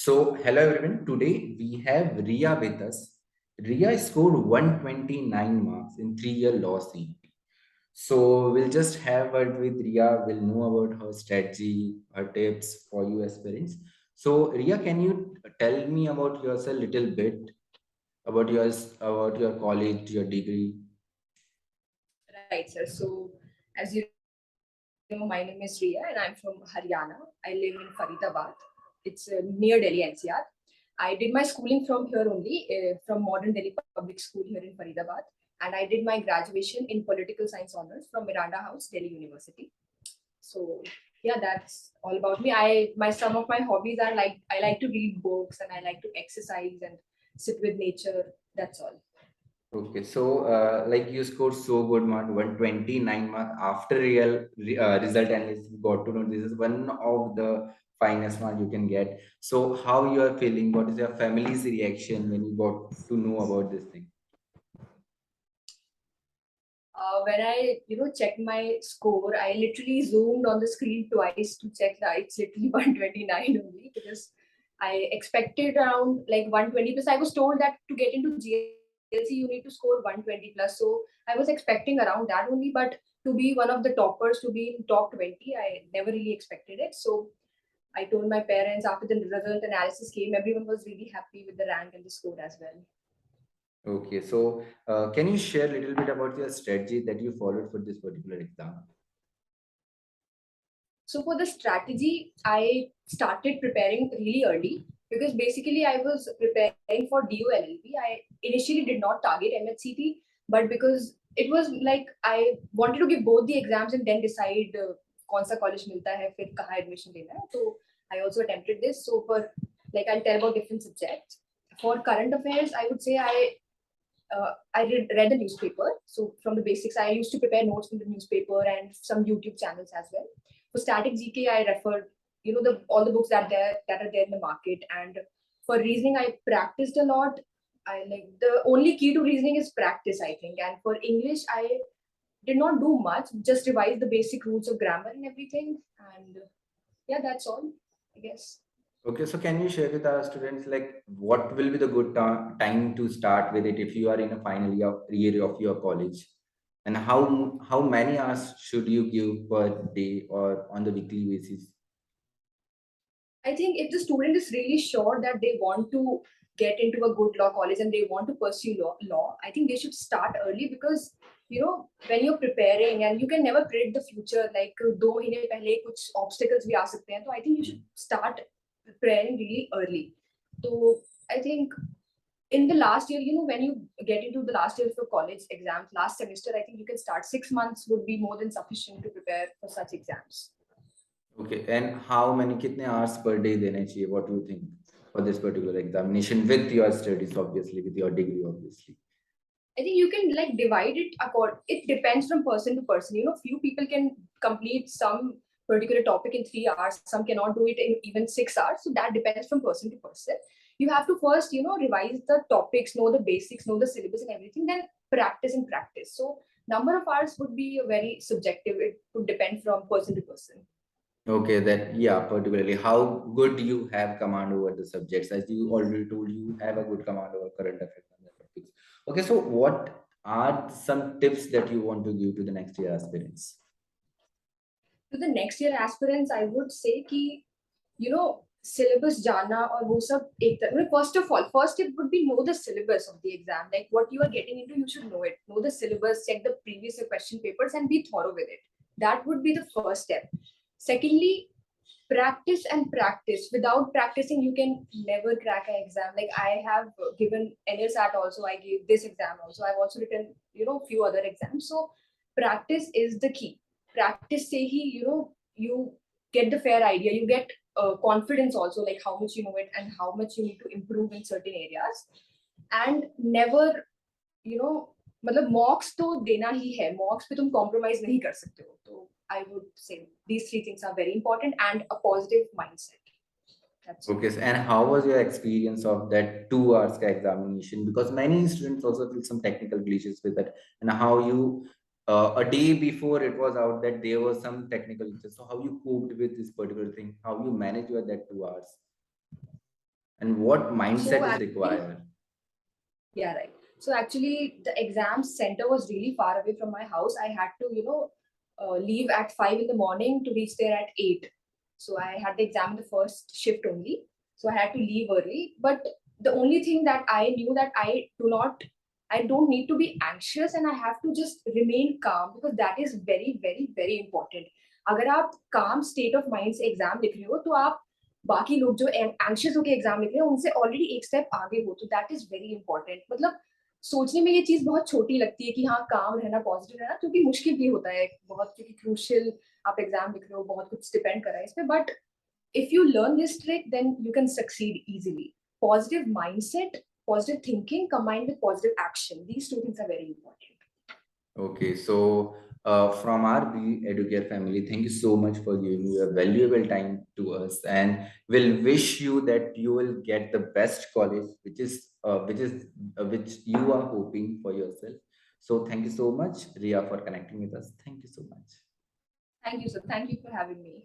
Hello everyone. Today we have Riya with us. Riya scored 129 marks in 3-year law CET. So, we'll just have word with Riya. We'll know about her strategy, her tips for you aspirants. So, Riya, can you tell me about yourself a little bit about your college, your degree? Right, sir. So, as you know, my name is Riya and I'm from Haryana. I live in Faridabad. It's near Delhi NCR. I did my schooling from here only, from Modern Delhi Public School here in Faridabad. And I did my graduation in Political Science Honors from Miranda House, Delhi University. So, yeah, that's all about me. Some of my hobbies are like I like to read books and I like to exercise and sit with nature. That's all. Okay, so like you scored so good mark, 129 mark after result analysis, you got to know this is one of the finest mark you can get. So how you are feeling? What is your family's reaction when you got to know about this thing? When I checked my score, I literally zoomed on the screen twice to check that it's literally 129 only because I expected around like 120 plus. I was told that to get into GLC you need to score 120 plus. So I was expecting around that only, but to be one of the toppers, to be in top 20, I never really expected it. So I told my parents after the result analysis came, everyone was really happy with the rank and the score as well. Okay, so can you share a little bit about your strategy that you followed for this particular exam? So for the strategy, I started preparing really early because basically I was preparing for DOLLB. I initially did not target mhcet, but because it was like I wanted to give both the exams and then decide कौन सा college मिलता है फिर कहाँ admission लेना है. So I also attempted this. So for like I'll tell about different subjects. For current affairs, I would say I read the newspaper. So from the basics, I used to prepare notes from the newspaper and some YouTube channels as well. For static GK, I referred, all the books that are there in the market. And for reasoning, I practiced a lot. I like the only key to reasoning is practice, I think. And for English, I did not do much, just revise the basic rules of grammar and everything. And yeah, that's all, I guess. Okay, so can you share with our students like what will be the good time to start with it if you are in a final year of your college, and how many hours should you give per day or on the weekly basis? I think if the student is really sure that they want to get into a good law college and they want to pursue law, I think they should start early because when you're preparing and you can never predict the future. Like 2 महीने पहले कुछ obstacles भी आ सकते हैं, तो I think you should start preparing really early. So I think in the last year, when you get into the last year for college exams, last semester, I think you can start 6 months would be more than sufficient to prepare for such exams. Okay, and how many kitne hours per day देने चाहिए? What do you think for this particular examination with your studies, obviously, with your degree, obviously? I think you can like divide it according. It depends from person to person. Few people can complete some particular topic in 3 hours. Some cannot do it in even 6 hours. So that depends from person to person. You have to first, revise the topics, know the basics, know the syllabus and everything. Then practice and practice. So number of hours would be very subjective. It would depend from person to person. Okay, that yeah, particularly how good you have command over the subjects, as you already told, you have a good command over current affairs and the topics. Okay, so what are some tips that you want to give to the next year aspirants? To the next year aspirants, I would say कि syllabus जाना और वो सब एक तरह. First of all, first step would be know the syllabus of the exam, like what you are getting into. You should know it, know the syllabus, check the previous year question papers, and be thorough with it. That would be the first step. Secondly, practice and practice. Without practicing, you can never crack an exam. Like I have given NSAT also. I gave this exam also. I've also written few other exams. So practice is the key. Practice से ही you get the fair idea. You get confidence also, like how much you know it and how much you need to improve in certain areas. And never मतलब mocks तो देना ही है. Mocks पे तुम compromise नहीं कर सकते हो. तो I would say these three things are very important and a positive mindset. That's Okay, and how was your experience of that 2 hours examination? Because many students also feel some technical glitches with it, and how you a day before it was out that there was some technical glitches. So how you coped with this particular thing? How you manage your that 2 hours? And what So mindset is actually, required? yeah, right. So actually, the exam center was really far away from my house. I had to, leave at 5 in the morning to reach there at 8. So I had the exam in the first shift only. So I had to leave early. But the only thing that I knew that I don't need to be anxious and I have to just remain calm because that is very, very, very important. अगर आप calm state of mind से exam लिख रहे हो तो आप बाकी लोग जो एंग्शियस होकर एग्जाम लिख रहे हैं उनसे ऑलरेडी एक स्टेप आगे हो तो दैट इज वेरी इंपॉर्टेंट मतलब सोचने में ये चीज बहुत छोटी लगती है कि हाँ काम रहना पॉजिटिव रहना क्योंकि मुश्किल भी होता है बहुत क्योंकि क्रूशियल आप एग्जाम लिख रहे हो बहुत कुछ डिपेंड कर रहा है इस पे but if you learn this trick then you can succeed easily. Positive mindset, positive thinking combined with positive action, these two things are very important. Okay, so from our EduCare family, thank you so much for giving your valuable time to us, and we'll wish you that you will get the best college, which you are hoping for yourself. So thank you so much, Ria, for connecting with us. Thank you so much. Thank you, sir. Thank you for having me.